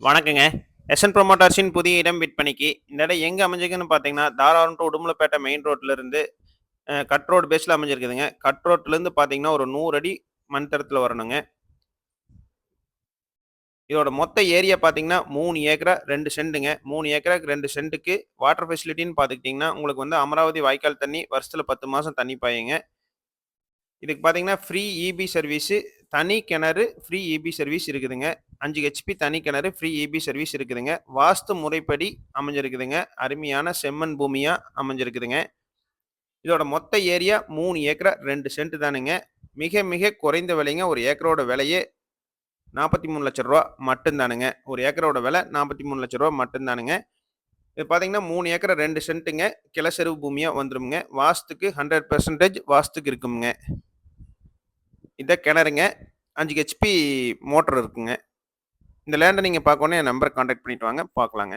வணக்கங்க. எஸ்என் புரமோட்டர்ஸின் புதிய இடம் விற்பனைக்கு. இந்த இடம் எங்க அமைஞ்சிருக்குன்னு பார்த்தீங்கன்னா, தாராபுரம் டூ உடுமலைப்பேட்டை மெயின் ரோட்ல இருந்து கட் ரோடு பேஸ்ல அமைஞ்சிருக்குதுங்க. கட் ரோட்லேருந்து பார்த்தீங்கன்னா, ஒரு 100 அடி மண் தடத்துல வரணுங்க. இதோட மொத்த ஏரியா பார்த்தீங்கன்னா, 3 ஏக்கரா 2 சென்டுங்க. 3 ஏக்கராக்கு 2 சென்டுக்கு வாட்டர் ஃபெசிலிட்டின்னு பார்த்துக்கிட்டீங்கன்னா, உங்களுக்கு வந்து அமராவதி வாய்க்கால் தண்ணி வருஷத்துல 10 மாசம் தண்ணி பாயுங்க. இதுக்கு பார்த்தீங்கன்னா, ஃப்ரீ ஈபி சர்வீஸு, தனி கிணறு, ஃப்ரீ ஈபி சர்வீஸ் இருக்குதுங்க. 5 ஹெச்பி தனி கிணறு, ஃப்ரீ ஈபி சர்வீஸ் இருக்குதுங்க. வாஸ்து முறைப்படி அமைஞ்சிருக்குதுங்க. அருமையான செம்மண் பூமியா அமைஞ்சிருக்குதுங்க. இதோட மொத்த ஏரியா 3 ஏக்கரா 2 சென்ட் தானுங்க. மிக மிக குறைந்த விலைங்க. ஒரு ஏக்கரோட விலையே ரூ. 43,00,000 மட்டும் தானுங்க. ஒரு ஏக்கரோட விலை ரூ. 43,00,000 மட்டும் தானுங்க. இது பார்த்தீங்கன்னா 3 ஏக்கரா 2 சென்ட்டுங்க. கிளச்செருவு பூமியா வந்துரும்ங்க. வாஸ்துக்கு 100% வாஸ்துக்கு இருக்குமுங்க. இதான் கிணறுங்க. 5 ஹெச்பி மோட்டர் இருக்குங்க. இந்த லேண்ட நீங்க பார்க்கோணும்னா என் நம்பருக்கு கான்டாக்ட் பண்ணிட்டு வாங்க. பார்க்கலாங்க.